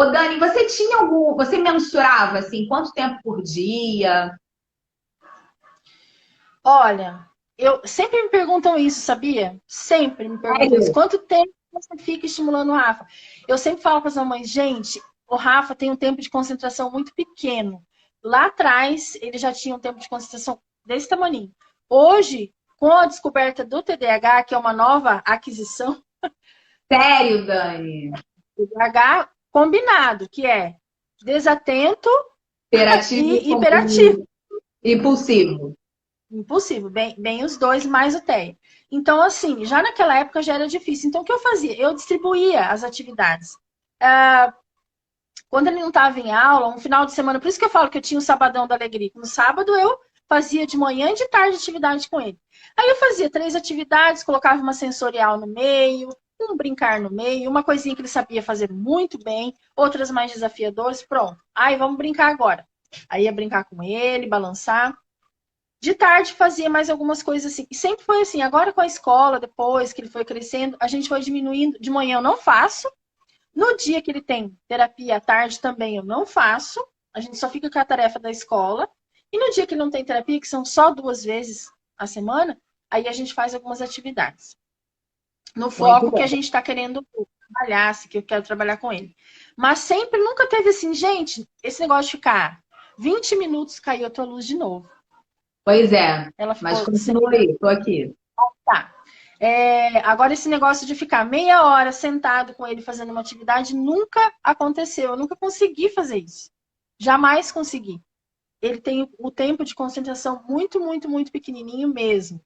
Ô, Dani, você tinha algum. Você mensurava assim, quanto tempo por dia? Olha, eu sempre me perguntam isso, sabia? Sempre me perguntam isso. Sério? Quanto tempo você fica estimulando o Rafa? Eu sempre falo para as mamães, gente, o Rafa tem um tempo de concentração muito pequeno. Lá atrás, ele já tinha um tempo de concentração desse tamanho. Hoje, com a descoberta do TDAH, que é uma nova aquisição, Sério, Dani? TDAH combinado, que é desatento Hiperativo e hiperativo. e impulsivo. Impossível, bem os dois mais o TEA. Então, assim, já naquela época já era difícil. Então, o que eu fazia? Eu distribuía as atividades. Quando ele não estava em aula, um final de semana, por isso que eu falo que eu tinha o Sabadão da Alegria. No sábado eu fazia de manhã e de tarde atividade com ele. Aí eu fazia 3 atividades, colocava uma sensorial no meio, um brincar no meio, uma coisinha que ele sabia fazer muito bem, outras mais desafiadoras, pronto. Aí vamos brincar agora. Aí ia brincar com ele, balançar. De tarde fazia mais algumas coisas assim. E sempre foi assim. Agora com a escola, depois que ele foi crescendo, a gente foi diminuindo. De manhã eu não faço. No dia que ele tem terapia à tarde também eu não faço. A gente só fica com a tarefa da escola. E no dia que não tem terapia, que são só 2 vezes a semana, aí a gente faz algumas atividades. No Muito foco que a bom. gente está querendo trabalhar, se que eu quero trabalhar com ele. Mas sempre, nunca teve assim, gente, esse negócio de ficar 20 minutos caiu a tua luz de novo. Pois é, Ela mas ficou continua aí, tô aqui. tá. Agora, esse negócio de ficar meia hora sentado com ele fazendo uma atividade nunca aconteceu. Eu nunca consegui fazer isso. Jamais consegui. Ele tem o tempo de concentração muito, muito, muito pequenininho mesmo.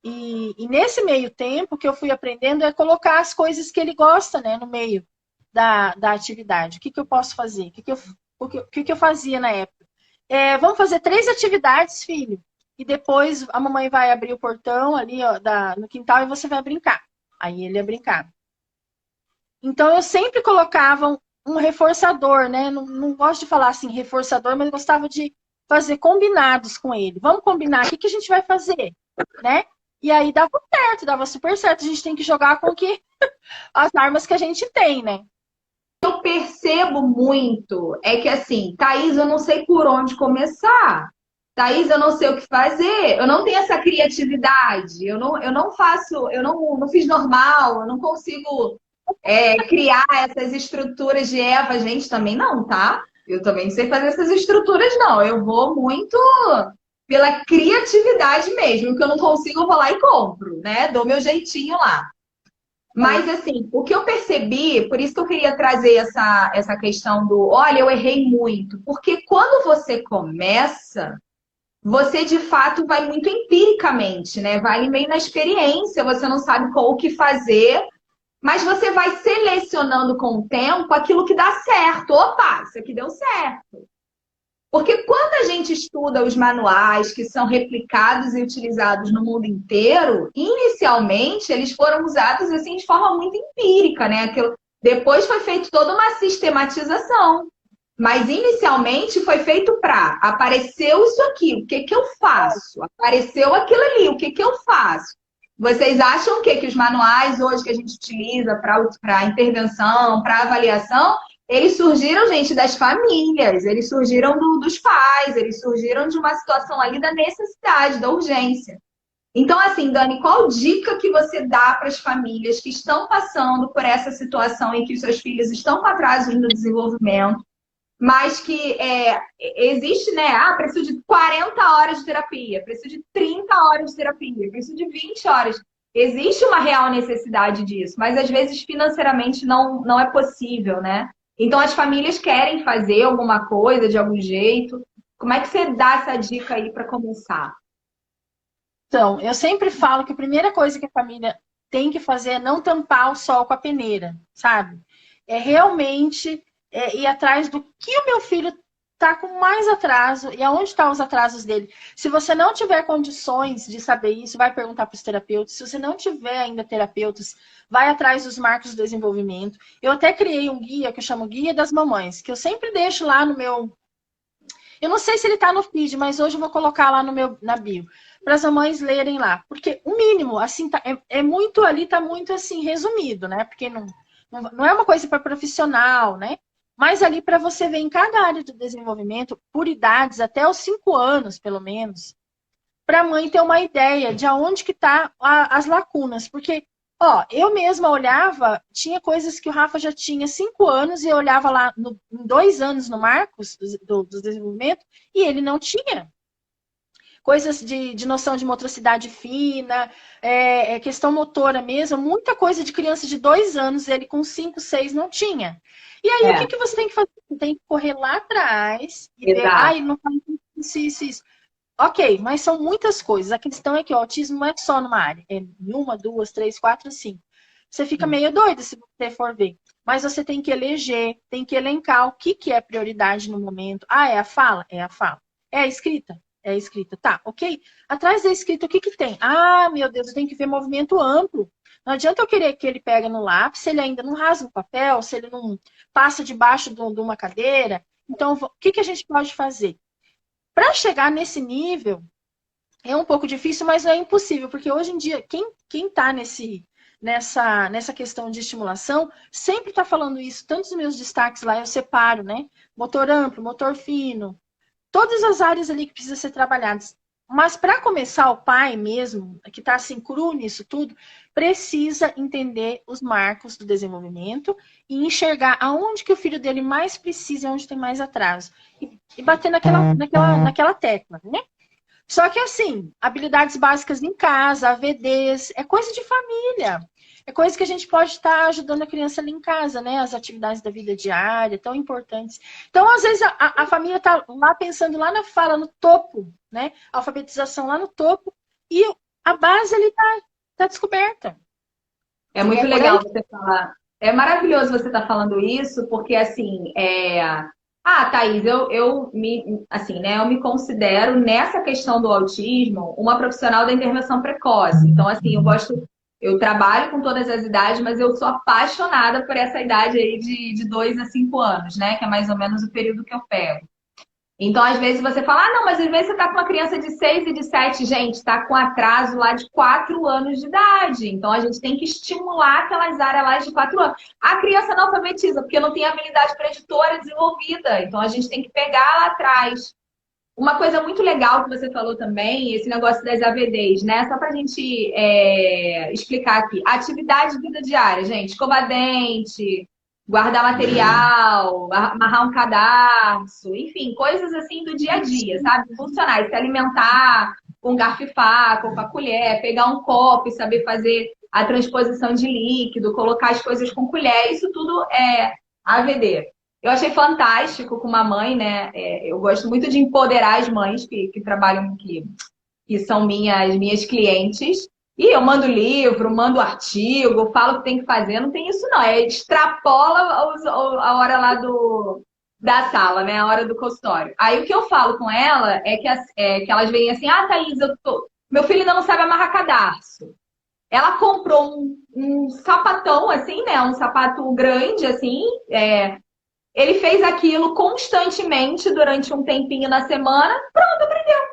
E nesse meio tempo, o que eu fui aprendendo é colocar as coisas que ele gosta, né, no meio da atividade. O que eu posso fazer? O que eu fazia na época? Vamos fazer 3 atividades, filho. E depois a mamãe vai abrir o portão ali ó, no quintal e você vai brincar. Aí ele ia brincar. Então eu sempre colocava um reforçador, né? Não, não gosto de falar assim reforçador, mas eu gostava de fazer combinados com ele. Vamos combinar, o que a gente vai fazer, né? E aí dava certo, dava super certo. A gente tem que jogar com as armas que a gente tem, né? Eu percebo muito é que assim, Thaís, eu não sei por onde começar. Thaís, eu não sei o que fazer. Eu não tenho essa criatividade. Eu não faço, eu não fiz normal, eu não consigo criar essas estruturas de Eva, gente, também não, tá? Eu também não sei fazer essas estruturas, não. Eu vou muito pela criatividade mesmo. O que eu não consigo, eu vou lá e compro, né? Dou meu jeitinho lá. Mas, assim, o que eu percebi, por isso que eu queria trazer essa questão do, olha, eu errei muito. Porque quando você começa, você de fato vai muito empiricamente, né? Vai meio na experiência, você não sabe qual o que fazer, mas você vai selecionando com o tempo aquilo que dá certo. Opa, isso aqui deu certo. Porque quando a gente estuda os manuais que são replicados e utilizados no mundo inteiro, inicialmente eles foram usados assim de forma muito empírica, né? Aquilo, depois foi feita toda uma sistematização. Mas inicialmente foi feito para apareceu isso aqui, o que que eu faço? Apareceu aquilo ali, o que que eu faço? Vocês acham o quê? Que os manuais hoje que a gente utiliza para intervenção, para avaliação, eles surgiram, gente, das famílias, eles surgiram dos pais, eles surgiram de uma situação ali da necessidade, da urgência. Então, assim, Dani, qual dica que você dá para as famílias que estão passando por essa situação em que os seus filhos estão com atrasos no desenvolvimento, mas que existe, né? Ah, preciso de 40 horas de terapia, preciso de 30 horas de terapia, preciso de 20 horas. Existe uma real necessidade disso, mas às vezes financeiramente não é possível, né? Então as famílias querem fazer alguma coisa de algum jeito. Como é que você dá essa dica aí para começar? Então, eu sempre falo que a primeira coisa que a família tem que fazer é não tampar o sol com a peneira, sabe? É realmente ir atrás do que o meu filho está com mais atraso e aonde estão os atrasos dele. Se você não tiver condições de saber isso, vai perguntar para os terapeutas. Se você não tiver ainda terapeutas, vai atrás dos marcos de desenvolvimento. Eu até criei um guia que eu chamo Guia das Mamães, que eu sempre deixo lá no meu. Eu não sei se ele está no feed, mas hoje eu vou colocar lá no meu na bio para as mamães lerem lá, porque o mínimo assim é muito ali, tá muito assim resumido, né? Porque não é uma coisa para profissional, né? Mas ali para você ver em cada área do desenvolvimento, por idades, até os 5 anos, pelo menos, para a mãe ter uma ideia de aonde que tá as lacunas. Porque, ó, eu mesma olhava, tinha coisas que o Rafa já tinha 5 anos e eu olhava lá em 2 anos no Marcos, do desenvolvimento, e ele não tinha. Coisas de noção de motricidade fina, questão motora mesmo, muita coisa de criança de 2 anos, ele com 5, 6 não tinha. E aí, o que É, que você tem que fazer? Você tem que correr lá atrás e ver, exato. ele não faz isso, isso, isso. Ok, mas são muitas coisas. A questão é que o autismo não é só numa área, é em uma, duas, três, quatro, cinco. Você fica meio doido se você for ver. Mas você tem que eleger, tem que elencar o que, que é prioridade no momento. Ah, é a fala? É a fala. É a escrita? É a escrita. Tá, ok? Atrás da escrita, o que, que tem? Ah, meu Deus, eu tenho que ver movimento amplo. Não adianta eu querer que ele pegue no lápis se ele ainda não rasga o papel, se ele não passa debaixo de uma cadeira. Então, o que, que a gente pode fazer? Para chegar nesse nível, é um pouco difícil, mas não é impossível, porque hoje em dia, quem está nessa questão de estimulação, sempre está falando isso. Tantos meus destaques lá eu separo, né? Motor amplo, motor fino, todas as áreas ali que precisam ser trabalhadas. Mas para começar, o pai mesmo, que está assim cru nisso tudo, precisa entender os marcos do desenvolvimento e enxergar aonde que o filho dele mais precisa e onde tem mais atraso. E bater naquela tecla, né? Só que assim, habilidades básicas em casa, AVDs, é coisa de família. É coisa que a gente pode estar ajudando a criança ali em casa, né? As atividades da vida diária, tão importantes. Então, às vezes, a família está lá pensando lá na fala, no topo, né? A alfabetização lá no topo, e a base ali tá descoberta. É É muito por aí legal você falar. É maravilhoso você estar falando isso, porque assim, Thaís, assim, né, eu me considero nessa questão do autismo uma profissional da intervenção precoce. Então, assim, eu trabalho com todas as idades, mas eu sou apaixonada por essa idade aí de 2 a 5 anos, né? Que é mais ou menos o período que eu pego. Então, às vezes você fala, não, mas às vezes você está com uma criança de 6 e de 7, gente, está com atraso lá de 4 anos de idade. Então, a gente tem que estimular aquelas áreas lá de 4 anos. A criança não alfabetiza, porque não tem habilidade preditora desenvolvida. Então, a gente tem que pegar lá atrás. Uma coisa muito legal que você falou também, esse negócio das AVDs, né? Só para a gente explicar aqui. Atividade de vida diária, gente. Escovar dente, guardar material, amarrar um cadarço, enfim, coisas assim do dia a dia, sabe? Funcionais, se alimentar com garfo e faca ou com a colher, pegar um copo e saber fazer a transposição de líquido, colocar as coisas com colher, isso tudo é AVD. Eu achei fantástico com uma mãe, né? Eu gosto muito de empoderar as mães que trabalham, que são minhas clientes. E eu mando livro, mando artigo, falo o que tem que fazer, não tem isso não. Extrapola a hora lá da sala, né? A hora do consultório. Aí o que eu falo com ela que elas veem assim, Thaís, meu filho ainda não sabe amarrar cadarço. Ela comprou um sapatão, assim, né? Um sapato grande, assim. Ele fez aquilo constantemente durante um tempinho na semana. Pronto, aprendeu.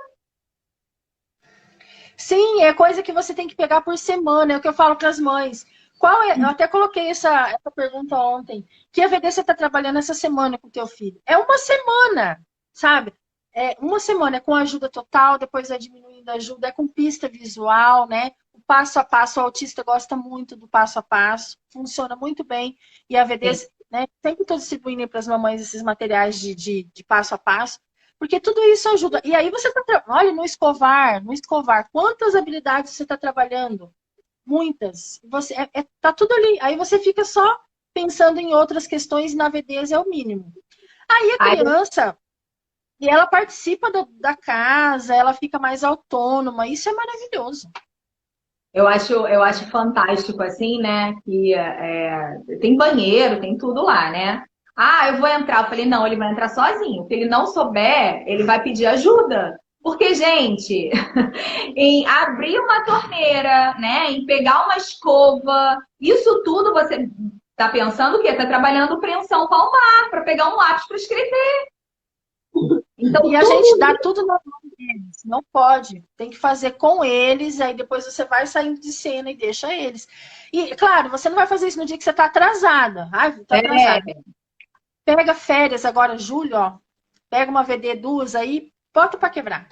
Sim, é coisa que você tem que pegar por semana, é o que eu falo para as mães. Qual é? Eu até coloquei essa pergunta ontem. Que AVD você está trabalhando essa semana com o teu filho? É uma semana, sabe? É uma semana, é com ajuda total, depois vai diminuindo a ajuda, é com pista visual, né? O passo a passo, o autista gosta muito do passo a passo, funciona muito bem. E Sim. AVDs, né? Sempre estou distribuindo para as mamães esses materiais de passo a passo. Porque tudo isso ajuda. E aí você está. Olha, no escovar, quantas habilidades você está trabalhando? Muitas. Você tá tudo ali. Aí você fica só pensando em outras questões e na VDs é o mínimo. Aí a Aí criança, e ela participa da casa, ela fica mais autônoma. Isso é maravilhoso. eu acho fantástico, assim, né? Que tem banheiro, tem tudo lá, né? Eu vou entrar. Eu falei, não, ele vai entrar sozinho. Se ele não souber, ele vai pedir ajuda. Porque, gente, em abrir uma torneira, né? Em pegar uma escova, isso tudo você tá pensando o quê? Tá trabalhando preensão palmar para pegar um lápis para escrever. Então, E a gente dá tudo na mão deles. Não pode. Tem que fazer com eles, aí depois você vai saindo de cena e deixa eles. E, claro, você não vai fazer isso no dia que você está atrasada. Ai, tá é, atrasada. Pega férias agora, julho, ó. Pega uma VD duas aí, bota para quebrar.